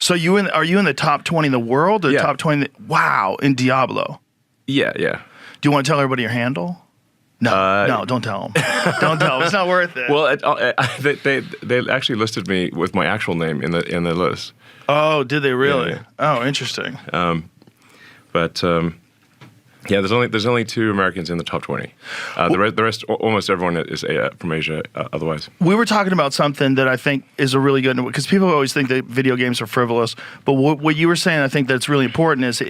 So are you in the top 20 in the world or top 20? Wow, in Diablo. Yeah. Do you want to tell everybody your handle? No, don't tell them. Don't tell them. It's not worth it. Well, they actually listed me with my actual name in the list. Oh, did they really? Yeah. Oh, interesting. There's only 2 Americans in the top 20. The rest, almost everyone is from Asia. Otherwise, we were talking about something that I think is a really good, because people always think that video games are frivolous. But what you were saying, I think that's really important, is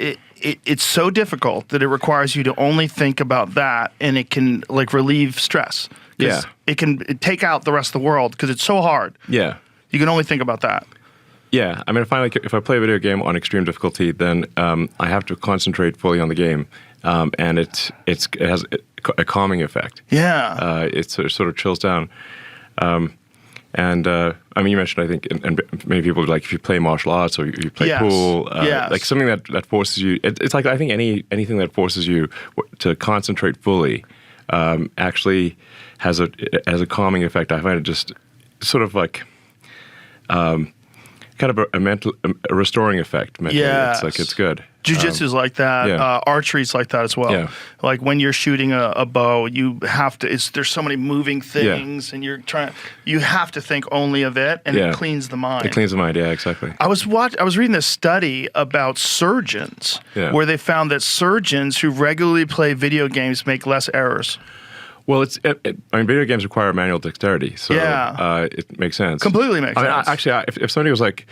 it's so difficult that it requires you to only think about that, and it can relieve stress. Yeah, it can take out the rest of the world because it's so hard. Yeah, you can only think about that. Yeah, I mean, if I play a video game on extreme difficulty, then I have to concentrate fully on the game, and it has a calming effect. Yeah, it sort of chills down. I mean, you mentioned, I think, and many people, like, if you play martial arts or you play pool, like something that forces you. It's like, I think anything that forces you to concentrate fully actually has a calming effect. I find it just sort of like. Kind of a restoring effect. Mentally. Yeah, it's good. Jiu-jitsu's like that. Yeah. Archery's like that as well. Yeah. Like when you're shooting a bow, you have to. There's so many moving things, and you have to think only of it, and it cleans the mind. It cleans the mind. Yeah, exactly. I was reading this study about surgeons, where they found that surgeons who regularly play video games make less errors. Well, I mean, video games require manual dexterity, so it makes sense. Completely makes sense. Actually, if somebody was like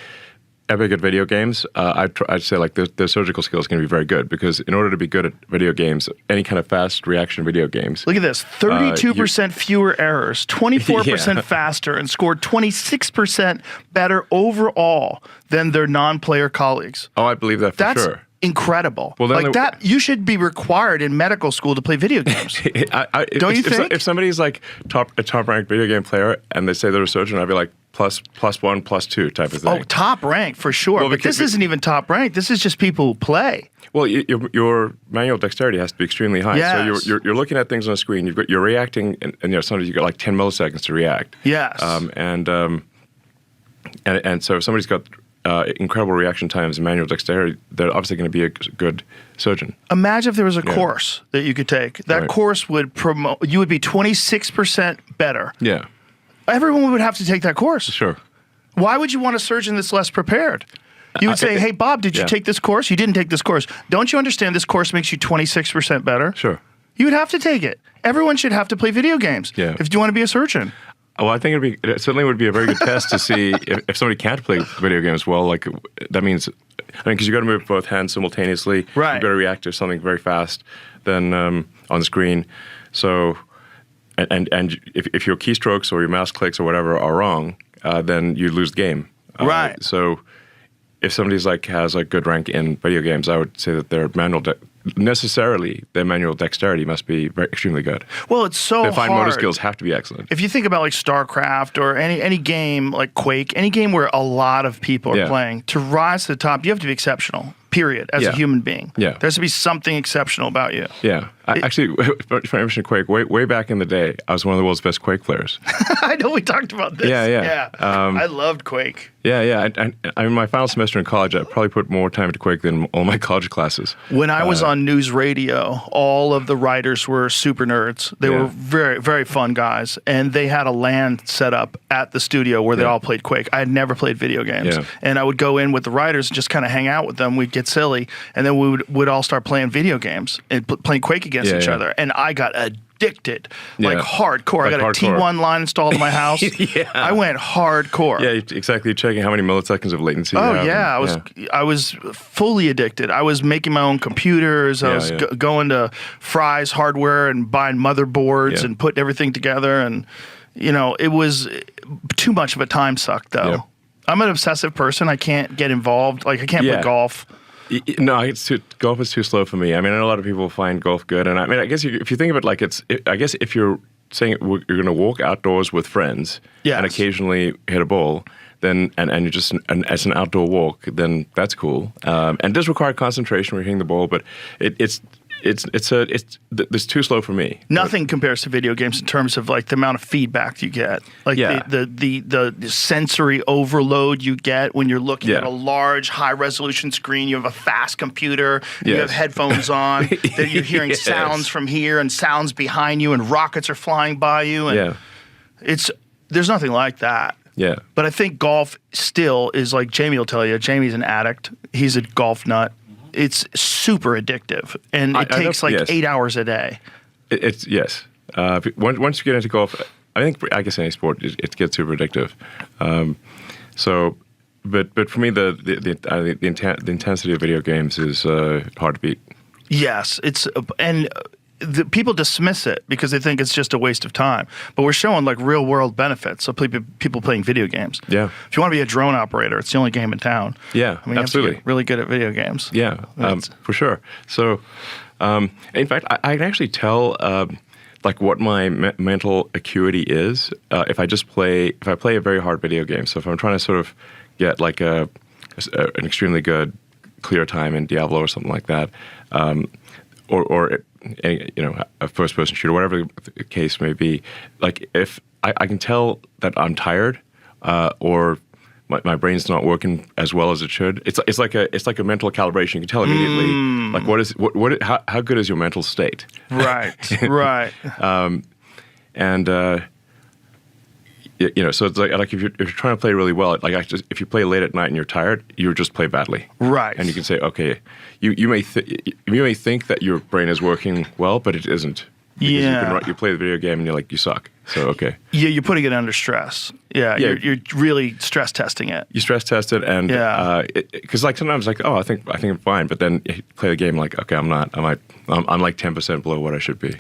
epic at video games, I'd say like their surgical skills can be very good, because in order to be good at video games, any kind of fast reaction video games. Look at this: 32% fewer errors, 24% faster, and scored 26% better overall than their non-player colleagues. Oh, I believe that for sure. Incredible. Well, then that you should be required in medical school to play video games. Don't you think? If somebody's like a top-ranked video game player and they say they're a surgeon, I'd be like +1, +2 type of thing. Oh, top rank for sure. Well, but this isn't even top rank. This is just people who play. Well, your manual dexterity has to be extremely high. Yes. So you're looking at things on a screen. You're reacting, and sometimes you got like 10 milliseconds to react. Yes. And so if somebody's got incredible reaction times and manual dexterity, they're obviously going to be a good surgeon. Imagine if there was a course that you could take. That course would promote. You would be 26% better. Yeah. Everyone would have to take that course. Sure. Why would you want a surgeon that's less prepared? You would say, "Hey, Bob, did you take this course? You didn't take this course. Don't you understand this course makes you 26% better?" Sure. You would have to take it. Everyone should have to play video games if you want to be a surgeon. Well, I think it certainly would be a very good test to see if somebody can't play video games well. Like, that means, because you got to move both hands simultaneously. Right. You've got to react to something very fast, then on the screen. So, and if your keystrokes or your mouse clicks or whatever are wrong, then you lose the game. Right. So, if somebody's has a good rank in video games, I would say that their manual dexterity must be extremely good. Well, it's so hard. Their fine motor skills have to be excellent. If you think about like StarCraft or any game like Quake, any game where a lot of people are playing, to rise to the top, you have to be exceptional. Period. As a human being, there has to be something exceptional about you. Yeah, actually, if I mention Quake, way back in the day, I was one of the world's best Quake players. I know we talked about this. Yeah. I loved Quake. Yeah. I mean, my final semester in college, I probably put more time into Quake than all my college classes. When I was on news radio, all of the writers were super nerds. They were very, very fun guys, and they had a LAN set up at the studio where they all played Quake. I had never played video games, and I would go in with the writers and just kind of hang out with them. We'd get silly, and then we would all start playing video games and playing Quake against each other. And I got addicted, like hardcore. I got a T1 line installed in my house. I went hardcore. Yeah, exactly. Checking how many milliseconds of latency. Oh yeah, I was fully addicted. I was making my own computers. I was going to Fry's Hardware and buying motherboards and putting everything together. And it was too much of a time suck, though. Yep. I'm an obsessive person. I can't get involved. Like, I can't play golf. No, golf is too slow for me. I mean, I know a lot of people find golf good, and I mean, I guess if you think of it like I guess if you're saying you're going to walk outdoors with friends and occasionally hit a ball, then and you're just as an outdoor walk, then that's cool. And it does require concentration when you're hitting the ball, but it's it's too slow for me. Nothing compares to video games in terms of like the amount of feedback you get, like the sensory overload you get when you're looking at a large, high resolution screen. You have a fast computer. You have headphones on. That you're hearing sounds from here and sounds behind you, and rockets are flying by you. And there's nothing like that. Yeah. But I think golf still is like Jamie will tell you. Jamie's an addict. He's a golf nut. It's super addictive, and it takes 8 hours a day. It's yes. Once you get into golf, I guess any sport it gets super addictive. But for me, the intensity of video games is hard to beat. Yes, people dismiss it because they think it's just a waste of time. But we're showing like real world benefits of people playing video games. Yeah. If you want to be a drone operator, it's the only game in town. Yeah, I mean, absolutely. You have to get really good at video games. Yeah, for sure. So, in fact, I can actually tell like what my mental acuity is if I play a very hard video game. So if I'm trying to sort of get like an extremely good clear time in Diablo or something like that, or a first-person shooter, whatever the case may be. Like if I can tell that I'm tired, or my brain's not working as well as it should. It's like a mental calibration. You can tell immediately. Like how good is your mental state? Right, right. So it's like if you're trying to play really well, like if you play late at night and you're tired, you just play badly. Right. And you can say, okay, you may think that your brain is working well, but it isn't. Because you play the video game and you're like, you suck. So okay. Yeah, you're putting it under stress. Yeah. You're really stress testing it. You stress test it, and because like sometimes like, oh, I think I'm fine, but then you play the game like, okay, I'm not. I'm like 10% below what I should be.